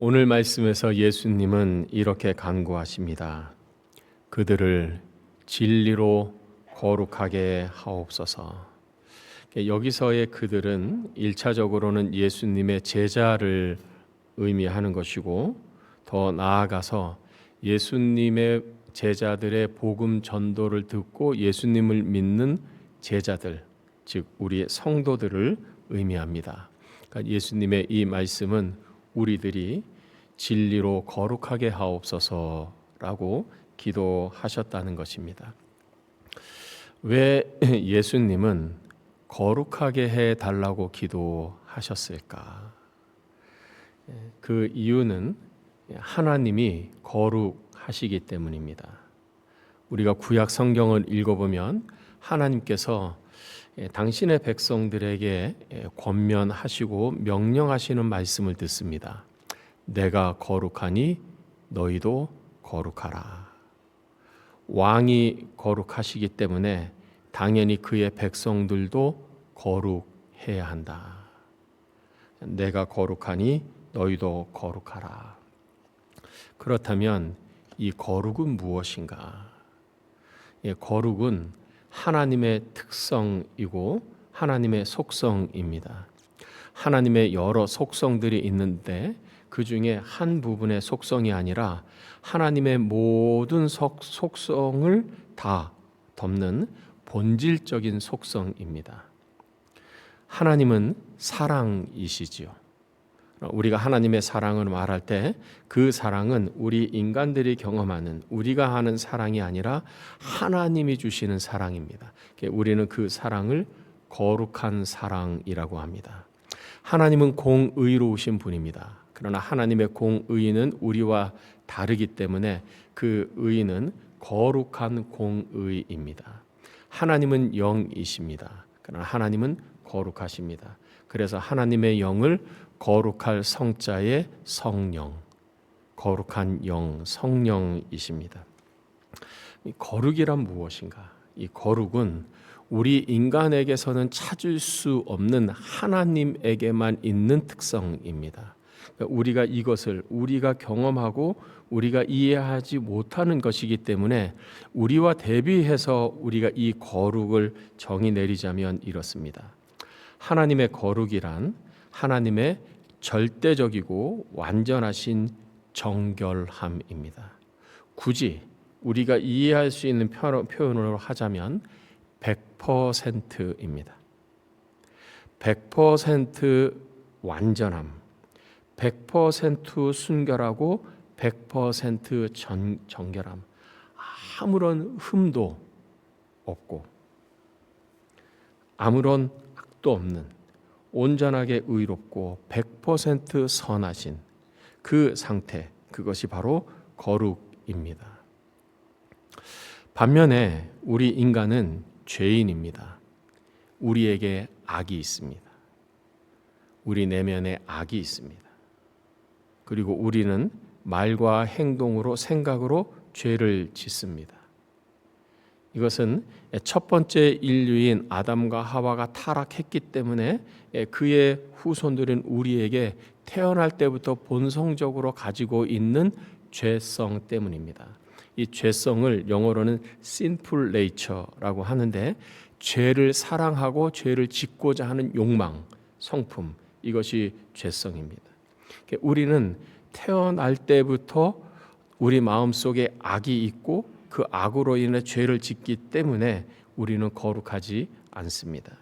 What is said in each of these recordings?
오늘 말씀에서 예수님은 이렇게 간구하십니다. 그들을 진리로 거룩하게 하옵소서. 여기서의 그들은 1차적으로는 예수님의 제자를 의미하는 것이고, 더 나아가서 예수님의 제자들의 복음 전도를 듣고 예수님을 믿는 제자들, 즉 우리의 성도들을 의미합니다. 그러니까 예수님의 이 말씀은 우리들이 진리로 거룩하게 하옵소서라고 기도하셨다는 것입니다. 왜 예수님은 거룩하게 해달라고 기도하셨을까? 그 이유는 하나님이 거룩하시기 때문입니다. 우리가 구약 성경을 읽어보면 하나님께서 당신의 백성들에게 권면하시고 명령하시는 말씀을 듣습니다. 내가 거룩하니 너희도 거룩하라. 왕이 거룩하시기 때문에 당연히 그의 백성들도 거룩해야 한다. 내가 거룩하니 너희도 거룩하라. 그렇다면 이 거룩은 무엇인가? 거룩은 하나님의 특성이고 하나님의 속성입니다. 하나님의 여러 속성들이 있는데 그 중에 한 부분의 속성이 아니라 하나님의 모든 속성을 다 덮는 본질적인 속성입니다. 하나님은 사랑이시지요. 우리가 하나님의 사랑을 말할 때 그 사랑은 우리 인간들이 경험하는 우리가 하는 사랑이 아니라 하나님이 주시는 사랑입니다. 우리는 그 사랑을 거룩한 사랑이라고 합니다. 하나님은 공의로우신 분입니다. 그러나 하나님의 공의는 우리와 다르기 때문에 그 의는 거룩한 공의입니다. 하나님은 영이십니다. 그러나 하나님은 거룩하십니다. 그래서 하나님의 영을 거룩할 성자의 성령, 거룩한 영, 성령이십니다. 이 거룩이란 무엇인가? 이 거룩은 우리 인간에게서는 찾을 수 없는 하나님에게만 있는 특성입니다. 우리가 이것을 우리가 경험하고 우리가 이해하지 못하는 것이기 때문에 우리와 대비해서 우리가 이 거룩을 정의 내리자면 이렇습니다. 하나님의 거룩이란 하나님의 절대적이고 완전하신 정결함입니다. 굳이 우리가 이해할 수 있는 표현으로 하자면 100%입니다. 100% 완전함, 100% 순결하고 100% 정결함, 아무런 흠도 없고 아무런 악도 없는 온전하게 의롭고 100% 선하신 그 상태, 그것이 바로 거룩입니다. 반면에 우리 인간은 죄인입니다. 우리에게 악이 있습니다. 우리 내면에 악이 있습니다. 그리고 우리는 말과 행동으로 생각으로 죄를 짓습니다. 이것은 첫 번째 인류인 아담과 하와가 타락했기 때문에 그의 후손들은 우리에게 태어날 때부터 본성적으로 가지고 있는 죄성 때문입니다. 이 죄성을 영어로는 sinful nature라고 하는데 죄를 사랑하고 죄를 짓고자 하는 욕망, 성품, 이것이 죄성입니다. 우리는 태어날 때부터 우리 마음속에 악이 있고 그 악으로 인해 죄를 짓기 때문에 우리는 거룩하지 않습니다.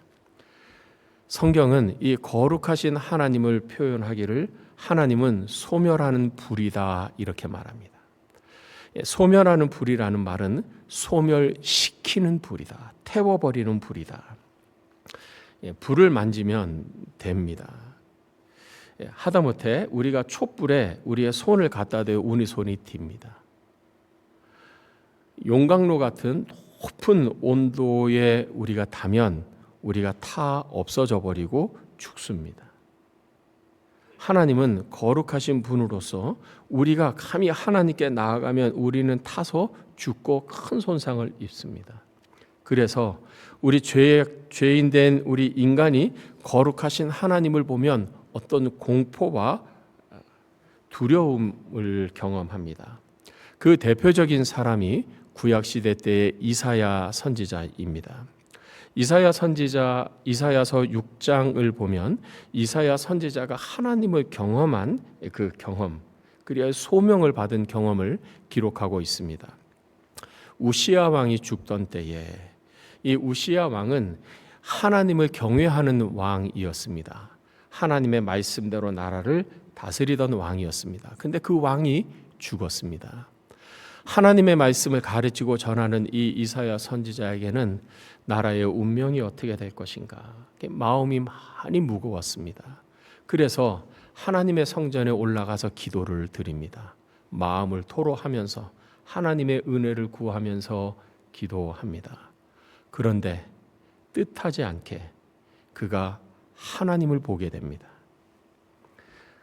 성경은 이 거룩하신 하나님을 표현하기를 하나님은 소멸하는 불이다 이렇게 말합니다. 소멸하는 불이라는 말은 소멸시키는 불이다, 태워버리는 불이다. 불을 만지면 됩니다. 하다못해 우리가 촛불에 우리의 손을 갖다 대어 우리 손이 튑니다. 용광로 같은 높은 온도에 우리가 타면 우리가 타 없어져 버리고 죽습니다. 하나님은 거룩하신 분으로서 우리가 감히 하나님께 나아가면 우리는 타서 죽고 큰 손상을 입습니다. 그래서 우리 죄인 된 우리 인간이 거룩하신 하나님을 보면 어떤 공포와 두려움을 경험합니다. 그 대표적인 사람이 구약 시대 때의 이사야 선지자입니다. 이사야서 6장을 보면 이사야 선지자가 하나님을 경험한 그 경험, 그리하여 소명을 받은 경험을 기록하고 있습니다. 우시야 왕이 죽던 때에 이 우시야 왕은 하나님을 경외하는 왕이었습니다. 하나님의 말씀대로 나라를 다스리던 왕이었습니다. 근데 그 왕이 죽었습니다. 하나님의 말씀을 가르치고 전하는 이 이사야 선지자에게는 나라의 운명이 어떻게 될 것인가 마음이 많이 무거웠습니다. 그래서 하나님의 성전에 올라가서 기도를 드립니다. 마음을 토로하면서 하나님의 은혜를 구하면서 기도합니다. 그런데 뜻하지 않게 그가 하나님을 보게 됩니다.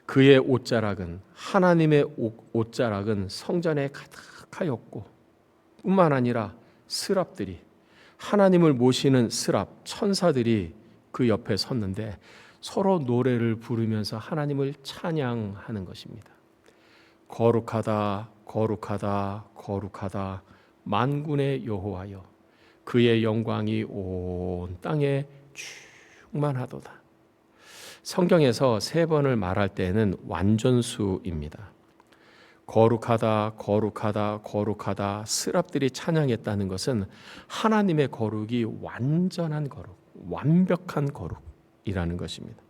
그의 옷자락은 하나님의 옷자락은 성전에 가득하였고 뿐만 아니라 스랍들이 하나님을 모시는 스랍 천사들이 그 옆에 섰는데 서로 노래를 부르면서 하나님을 찬양하는 것입니다. 거룩하다 거룩하다 거룩하다 만군의 여호와여 그의 영광이 온 땅에 충만하도다. 성경에서 3번을 말할 때는 완전수입니다. 거룩하다 거룩하다 거룩하다 스랍들이 찬양했다는 것은 하나님의 거룩이 완전한 거룩, 완벽한 거룩이라는 것입니다.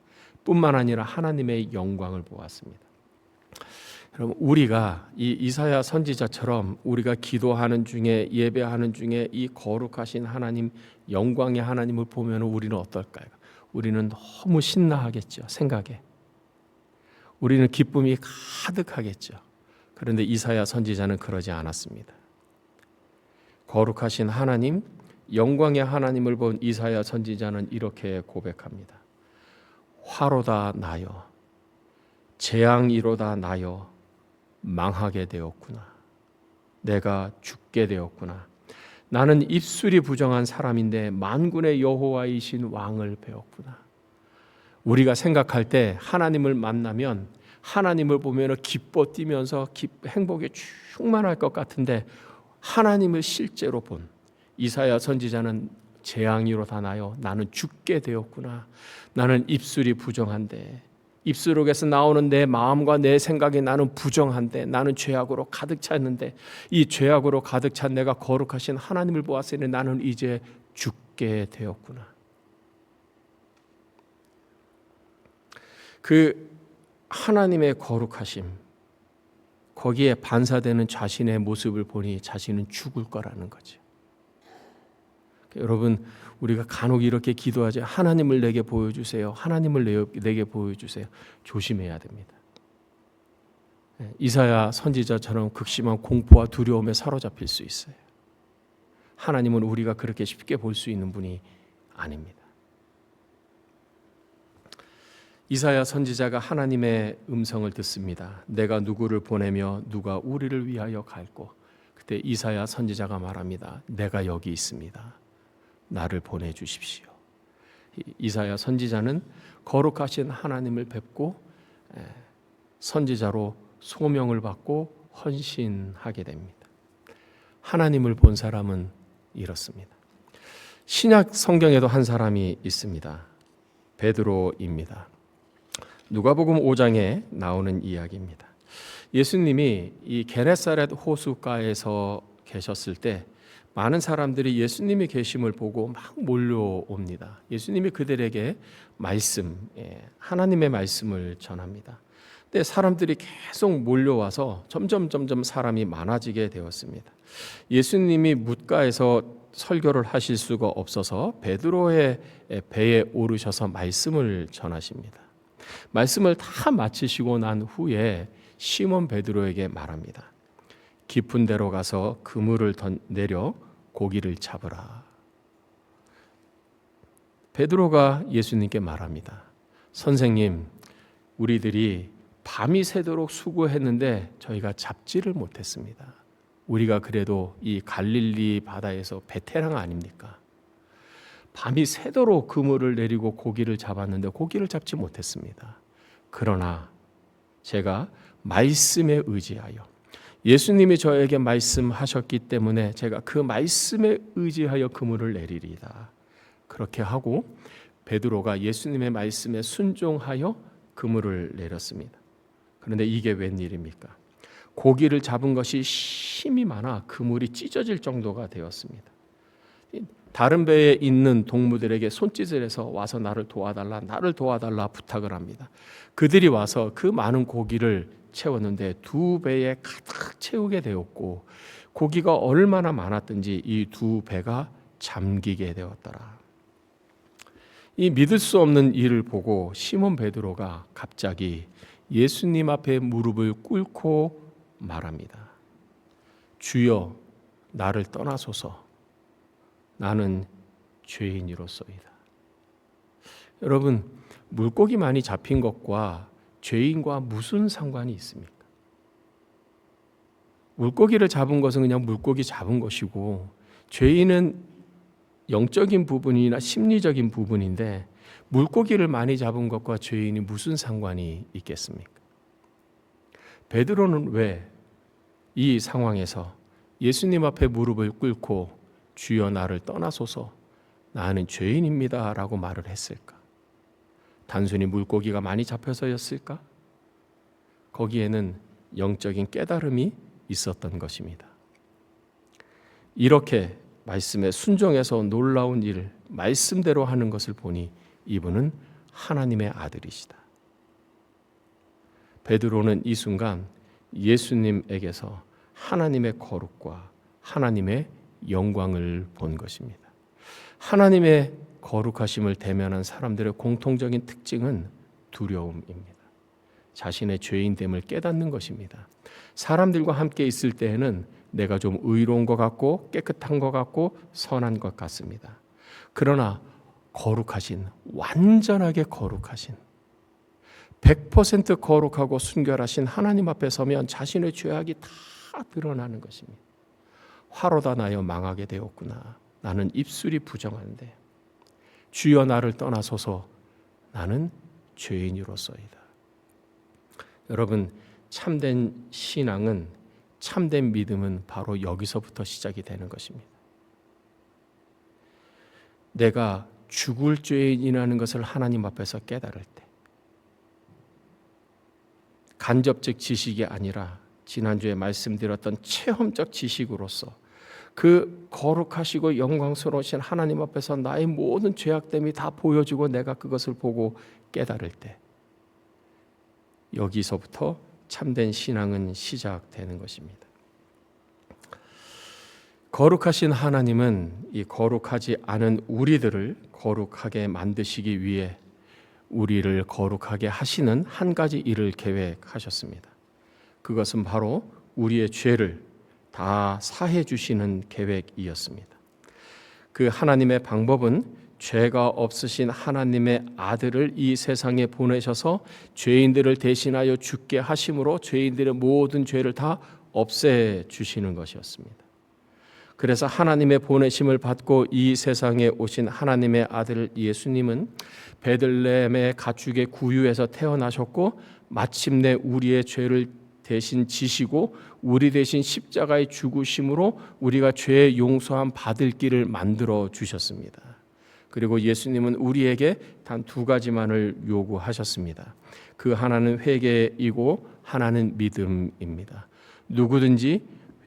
뿐만 아니라 하나님의 영광을 보았습니다. 여러분, 우리가 이 이사야 선지자처럼 우리가 기도하는 중에 예배하는 중에 이 거룩하신 하나님, 영광의 하나님을 보면 우리는 어떨까요? 우리는 너무 신나하겠죠. 생각에 우리는 기쁨이 가득하겠죠. 그런데 이사야 선지자는 그러지 않았습니다. 거룩하신 하나님, 영광의 하나님을 본 이사야 선지자는 이렇게 고백합니다. 화로다 나여, 재앙이로다 나여, 망하게 되었구나. 내가 죽게 되었구나. 나는 입술이 부정한 사람인데 만군의 여호와이신 왕을 배웠구나. 우리가 생각할 때 하나님을 만나면 하나님을 보면 기뻐 뛰면서 행복에 충만할 것 같은데 하나님을 실제로 본 이사야 선지자는 재앙이로다 나여 나는 죽게 되었구나. 나는 입술이 부정한데 입술에서 나오는 내 마음과 내 생각이 나는 부정한데 나는 죄악으로 가득 찼는데 이 죄악으로 가득 찬 내가 거룩하신 하나님을 보았으니 나는 이제 죽게 되었구나. 그 하나님의 거룩하심, 거기에 반사되는 자신의 모습을 보니 자신은 죽을 거라는 거죠. 여러분, 우리가 간혹 이렇게 기도하지, 하나님을 내게 보여주세요. 하나님을 내게 보여주세요. 조심해야 됩니다. 이사야 선지자처럼 극심한 공포와 두려움에 사로잡힐 수 있어요. 하나님은 우리가 그렇게 쉽게 볼 수 있는 분이 아닙니다. 이사야 선지자가 하나님의 음성을 듣습니다. 내가 누구를 보내며 누가 우리를 위하여 갈고. 그때 이사야 선지자가 말합니다. 내가 여기 있습니다. 나를 보내주십시오. 이사야 선지자는 거룩하신 하나님을 뵙고 선지자로 소명을 받고 헌신하게 됩니다. 하나님을 본 사람은 이렇습니다. 신약 성경에도 한 사람이 있습니다. 베드로입니다. 누가복음 5장에 나오는 이야기입니다. 예수님이 이 게네사렛 호숫가에서 계셨을 때 많은 사람들이 예수님이 계심을 보고 막 몰려옵니다. 예수님이 그들에게 말씀, 하나님의 말씀을 전합니다. 근데 사람들이 계속 몰려와서 점점 사람이 많아지게 되었습니다. 예수님이 뭇가에서 설교를 하실 수가 없어서 베드로의 배에 오르셔서 말씀을 전하십니다. 말씀을 다 마치시고 난 후에 시몬 베드로에게 말합니다. 깊은 데로 가서 그물을 내려 고기를 잡으라. 베드로가 예수님께 말합니다. 선생님, 우리들이 밤이 새도록 수고했는데 저희가 잡지를 못했습니다. 우리가 그래도 이 갈릴리 바다에서 베테랑 아닙니까? 밤이 새도록 그물을 내리고 고기를 잡았는데 고기를 잡지 못했습니다. 그러나 제가 말씀에 의지하여, 예수님이 저에게 말씀하셨기 때문에 제가 그 말씀에 의지하여 그물을 내리리이다. 그렇게 하고 베드로가 예수님의 말씀에 순종하여 그물을 내렸습니다. 그런데 이게 웬일입니까? 고기를 잡은 것이 힘이 많아 그물이 찢어질 정도가 되었습니다. 다른 배에 있는 동무들에게 손짓을 해서 와서 나를 도와달라 부탁을 합니다. 그들이 와서 그 많은 고기를 채웠는데 두 배에 가득 채우게 되었고, 고기가 얼마나 많았든지 이 두 배가 잠기게 되었더라. 이 믿을 수 없는 일을 보고 시몬 베드로가 갑자기 예수님 앞에 무릎을 꿇고 말합니다. 주여, 나를 떠나소서. 나는 죄인이로소이다. 여러분, 물고기 많이 잡힌 것과 죄인과 무슨 상관이 있습니까? 물고기를 잡은 것은 그냥 물고기 잡은 것이고, 죄인은 영적인 부분이나 심리적인 부분인데, 물고기를 많이 잡은 것과 죄인이 무슨 상관이 있겠습니까? 베드로는 왜 이 상황에서 예수님 앞에 무릎을 꿇고 주여, 나를 떠나소서, 나는 죄인입니다 라고 말을 했을까? 단순히 물고기가 많이 잡혀서였을까? 거기에는 영적인 깨달음이 있었던 것입니다. 이렇게 말씀에 순종해서 놀라운 일을 말씀대로 하는 것을 보니 이분은 하나님의 아들이시다. 베드로는 이 순간 예수님에게서 하나님의 거룩과 하나님의 영광을 본 것입니다. 하나님의 거룩하심을 대면한 사람들의 공통적인 특징은 두려움입니다. 자신의 죄인됨을 깨닫는 것입니다. 사람들과 함께 있을 때에는 내가 좀 의로운 것 같고 깨끗한 것 같고 선한 것 같습니다. 그러나 거룩하신, 완전하게 거룩하신, 100% 거룩하고 순결하신 하나님 앞에 서면 자신의 죄악이 다 드러나는 것입니다. 화로다 나여 망하게 되었구나. 나는 입술이 부정한데 주여, 나를 떠나소서. 나는 죄인으로서이다. 여러분, 참된 신앙은, 참된 믿음은 바로 여기서부터 시작이 되는 것입니다. 내가 죽을 죄인이라는 것을 하나님 앞에서 깨달을 때, 간접적 지식이 아니라 지난주에 말씀드렸던 체험적 지식으로서 그 거룩하시고 영광스러우신 하나님 앞에서 나의 모든 죄악됨이 다 보여지고 내가 그것을 보고 깨달을 때, 여기서부터 참된 신앙은 시작되는 것입니다. 거룩하신 하나님은 이 거룩하지 않은 우리들을 거룩하게 만드시기 위해 우리를 거룩하게 하시는 한 가지 일을 계획하셨습니다. 그것은 바로 우리의 죄를 다 사해 주시는 계획이었습니다. 그 하나님의 방법은 죄가 없으신 하나님의 아들을 이 세상에 보내셔서 죄인들을 대신하여 죽게 하심으로 죄인들의 모든 죄를 다 없애 주시는 것이었습니다. 그래서 하나님의 보내심을 받고 이 세상에 오신 하나님의 아들 예수님은 베들레헴의 가축의 구유에서 태어나셨고, 마침내 우리의 죄를 대신 지시고 우리 대신 십자가의 죽으심으로 우리가 죄의 용서함 받을 길을 만들어 주셨습니다. 그리고 예수님은 우리에게 단 두 가지만을 요구하셨습니다. 그 하나는 회개이고 하나는 믿음입니다. 누구든지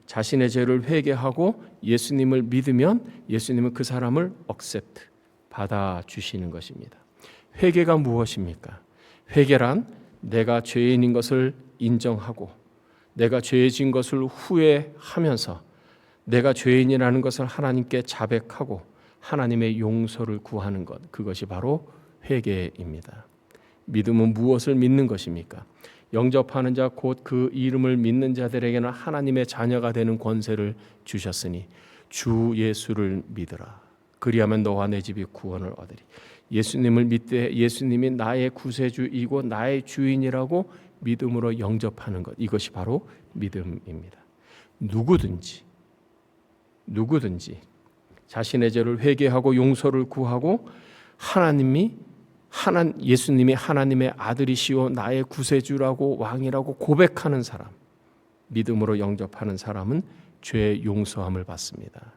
자신의 죄를 회개하고 예수님을 믿으면 예수님은 그 사람을 accept, 받아주시는 것입니다. 회개가 무엇입니까? 회개란 내가 죄인인 것을 인정하고 내가 죄진 것을 후회하면서 내가 죄인이라는 것을 하나님께 자백하고 하나님의 용서를 구하는 것, 그것이 바로 회개입니다. 믿음은 무엇을 믿는 것입니까? 영접하는 자 곧 그 이름을 믿는 자들에게는 하나님의 자녀가 되는 권세를 주셨으니 주 예수를 믿으라. 그리하면 너와 내 집이 구원을 얻으리. 예수님을 믿되 예수님이 나의 구세주이고 나의 주인이라고 믿음으로 영접하는 것, 이것이 바로 믿음입니다. 누구든지 자신의 죄를 회개하고 용서를 구하고 하나님이 예수님이 하나님의 아들이시오 나의 구세주라고 왕이라고 고백하는 사람, 믿음으로 영접하는 사람은 죄의 용서함을 받습니다.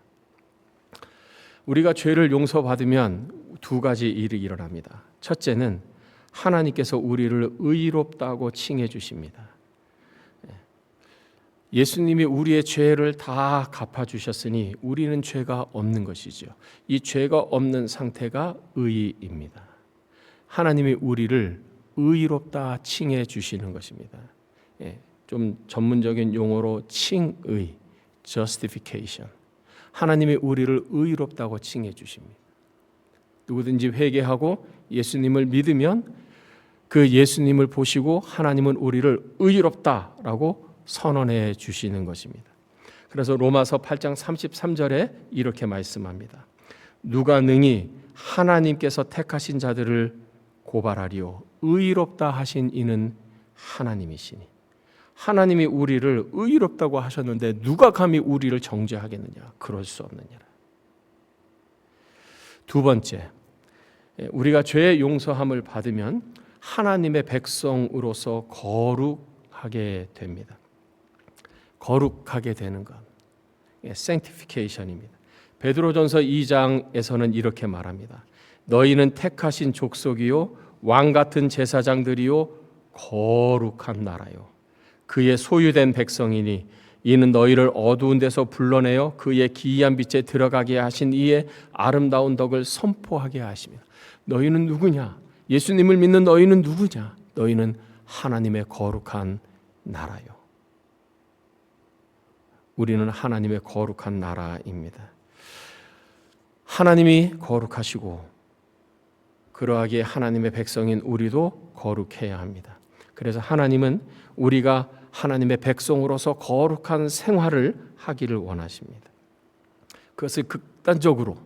우리가 죄를 용서받으면 두 가지 일이 일어납니다. 첫째는 하나님께서 우리를 의롭다고 칭해 주십니다. 예수님이 우리의 죄를 다 갚아주셨으니 우리는 죄가 없는 것이죠. 이 죄가 없는 상태가 의입니다. 하나님이 우리를 의롭다 칭해 주시는 것입니다. 좀 전문적인 용어로 칭의, justification. 하나님이 우리를 의롭다고 칭해 주십니다. 누구든지 회개하고 예수님을 믿으면 그 예수님을 보시고 하나님은 우리를 의롭다라고 선언해 주시는 것입니다. 그래서 로마서 8장 33절에 이렇게 말씀합니다. 누가 능히 하나님께서 택하신 자들을 고발하리요 의롭다 하신 이는 하나님이시니. 하나님이 우리를 의롭다고 하셨는데 누가 감히 우리를 정죄하겠느냐? 그럴 수 없느니라. 두 번째, 우리가 죄의 용서함을 받으면 하나님의 백성으로서 거룩하게 됩니다. 거룩하게 되는 것, sanctification입니다. 베드로전서 2장에서는 이렇게 말합니다. 너희는 택하신 족속이요 왕 같은 제사장들이요 거룩한 나라요 그의 소유된 백성이니 이는 너희를 어두운 데서 불러내어 그의 기이한 빛에 들어가게 하신 이의 아름다운 덕을 선포하게 하십니다. 너희는 누구냐? 예수님을 믿는 너희는 누구냐? 너희는 하나님의 거룩한 나라요. 우리는 하나님의 거룩한 나라입니다. 하나님이 거룩하시고 그러하기에 하나님의 백성인 우리도 거룩해야 합니다. 그래서 하나님은 우리가 하나님의 백성으로서 거룩한 생활을 하기를 원하십니다. 그것을 극단적으로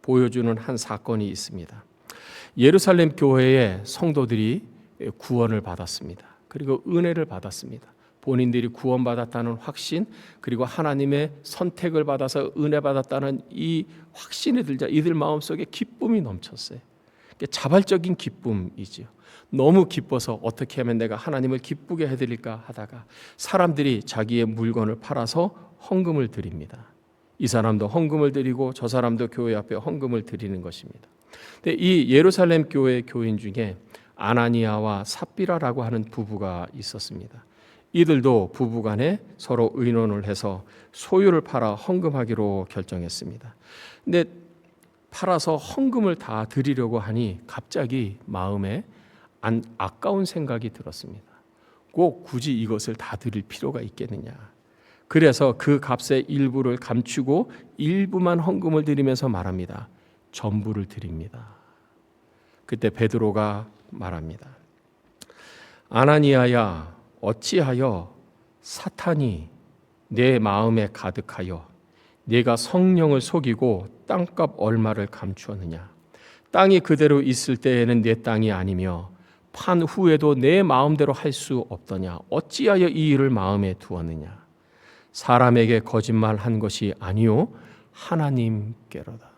보여주는 한 사건이 있습니다. 예루살렘 교회의 성도들이 구원을 받았습니다. 그리고 은혜를 받았습니다. 본인들이 구원받았다는 확신, 그리고 하나님의 선택을 받아서 은혜 받았다는 이 확신이 들자 이들 마음속에 기쁨이 넘쳤어요. 자발적인 기쁨이지요. 너무 기뻐서 어떻게 하면 내가 하나님을 기쁘게 해드릴까 하다가 사람들이 자기의 물건을 팔아서 헌금을 드립니다. 이 사람도 헌금을 드리고 저 사람도 교회 앞에 헌금을 드리는 것입니다. 근데 이 예루살렘 교회 교인 중에 아나니아와 삽비라라고 하는 부부가 있었습니다. 이들도 부부간에 서로 의논을 해서 소유를 팔아 헌금하기로 결정했습니다. 근데 팔아서 헌금을 다 드리려고 하니 갑자기 마음에 아까운 생각이 들었습니다. 꼭 굳이 이것을 다 드릴 필요가 있겠느냐. 그래서 그 값의 일부를 감추고 일부만 헌금을 드리면서 말합니다. 전부를 드립니다. 그때 베드로가 말합니다. 아나니아야, 어찌하여 사탄이 내 마음에 가득하여 네가 성령을 속이고 땅값 얼마를 감추었느냐. 땅이 그대로 있을 때에는 내 땅이 아니며 판 후에도 내 마음대로 할 수 없더냐. 어찌하여 이 일을 마음에 두었느냐. 사람에게 거짓말한 것이 아니요 하나님께로다.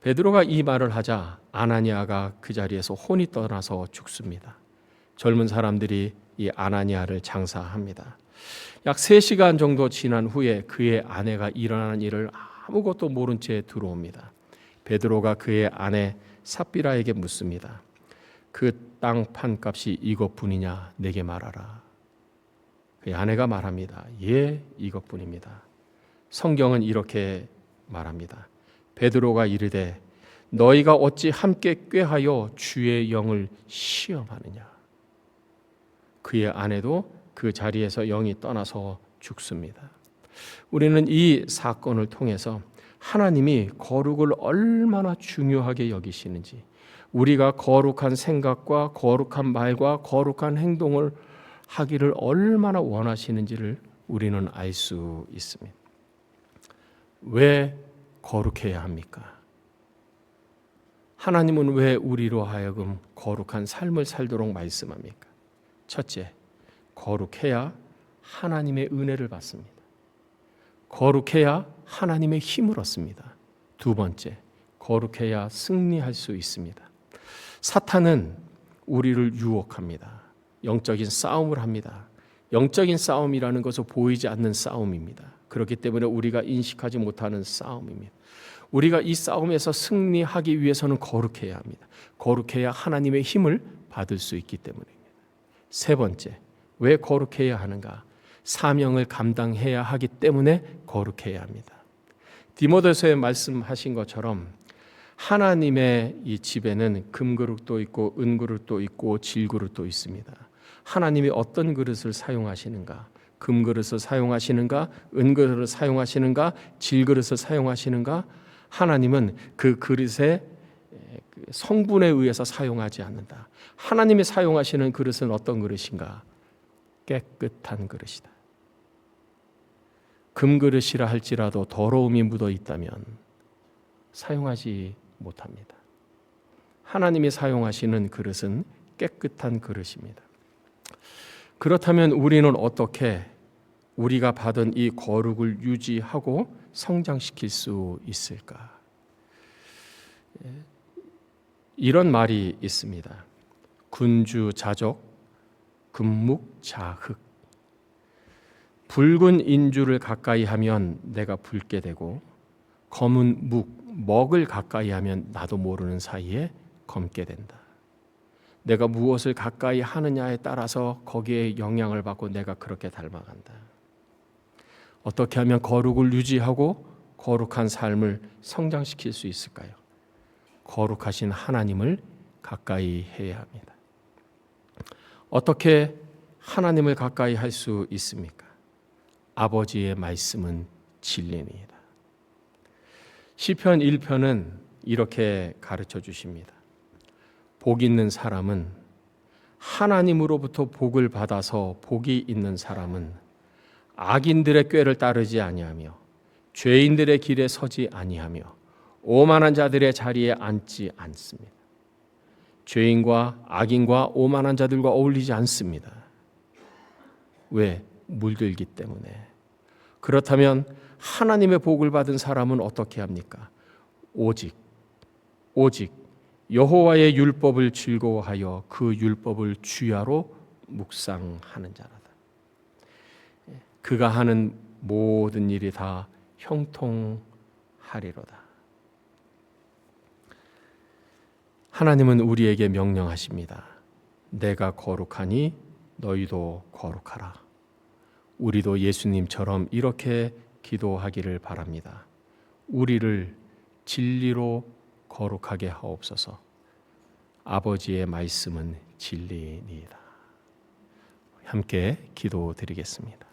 베드로가 이 말을 하자 아나니아가 그 자리에서 혼이 떠나서 죽습니다. 젊은 사람들이 이 아나니아를 장사합니다. 약 3시간 정도 지난 후에 그의 아내가 일어난 일을 아무것도 모른 채 들어옵니다. 베드로가 그의 아내 삽비라에게 묻습니다. 그 땅 판값이 이것뿐이냐 내게 말하라. 그의 아내가 말합니다. 예, 이것뿐입니다. 성경은 이렇게 말합니다. 베드로가 이르되 너희가 어찌 함께 꾀하여 주의 영을 시험하느냐. 그의 아내도 그 자리에서 영이 떠나서 죽습니다. 우리는 이 사건을 통해서 하나님이 거룩을 얼마나 중요하게 여기시는지, 우리가 거룩한 생각과 거룩한 말과 거룩한 행동을 하기를 얼마나 원하시는지를 우리는 알 수 있습니다. 왜 거룩해야 합니까? 하나님은 왜 우리로 하여금 거룩한 삶을 살도록 말씀합니까? 첫째, 거룩해야 하나님의 은혜를 받습니다. 거룩해야 하나님의 힘을 얻습니다. 두 번째, 거룩해야 승리할 수 있습니다. 사탄은 우리를 유혹합니다. 영적인 싸움을 합니다. 영적인 싸움이라는 것은 보이지 않는 싸움입니다. 그렇기 때문에 우리가 인식하지 못하는 싸움입니다. 우리가 이 싸움에서 승리하기 위해서는 거룩해야 합니다. 거룩해야 하나님의 힘을 받을 수 있기 때문입니다. 세 번째, 왜 거룩해야 하는가? 사명을 감당해야 하기 때문에 거룩해야 합니다. 디모데서에 말씀하신 것처럼 하나님의 이 집에는 금그릇도 있고 은그릇도 있고 질그릇도 있습니다. 하나님이 어떤 그릇을 사용하시는가? 금그릇을 사용하시는가? 은그릇을 사용하시는가? 질그릇을 사용하시는가? 하나님은 그 그릇의 성분에 의해서 사용하지 않는다. 하나님이 사용하시는 그릇은 어떤 그릇인가? 깨끗한 그릇이다. 금그릇이라 할지라도 더러움이 묻어 있다면 사용하지 못합니다. 하나님이 사용하시는 그릇은 깨끗한 그릇입니다. 그렇다면 우리는 어떻게 우리가 받은 이 거룩을 유지하고 성장시킬 수 있을까? 이런 말이 있습니다. 군주자족, 금묵자흑. 붉은 인주를 가까이 하면 내가 붉게 되고 검은 먹을 가까이 하면 나도 모르는 사이에 검게 된다. 내가 무엇을 가까이 하느냐에 따라서 거기에 영향을 받고 내가 그렇게 닮아간다. 어떻게 하면 거룩을 유지하고 거룩한 삶을 성장시킬 수 있을까요? 거룩하신 하나님을 가까이 해야 합니다. 어떻게 하나님을 가까이 할 수 있습니까? 아버지의 말씀은 진리입니다. 시편 1편은 이렇게 가르쳐 주십니다. 복 있는 사람은 하나님으로부터 복을 받아서 복이 있는 사람은 악인들의 꾀를 따르지 아니하며 죄인들의 길에 서지 아니하며 오만한 자들의 자리에 앉지 않습니다. 죄인과 악인과 오만한 자들과 어울리지 않습니다. 왜? 물들기 때문에. 그렇다면 하나님의 복을 받은 사람은 어떻게 합니까? 오직 여호와의 율법을 즐거워하여 그 율법을 주야로 묵상하는 자라다. 그가 하는 모든 일이 다 형통하리로다. 하나님은 우리에게 명령하십니다. 내가 거룩하니 너희도 거룩하라. 우리도 예수님처럼 이렇게 기도하기를 바랍니다. 우리를 진리로 거룩하게 하옵소서. 아버지의 말씀은 진리니이다. 함께 기도드리겠습니다.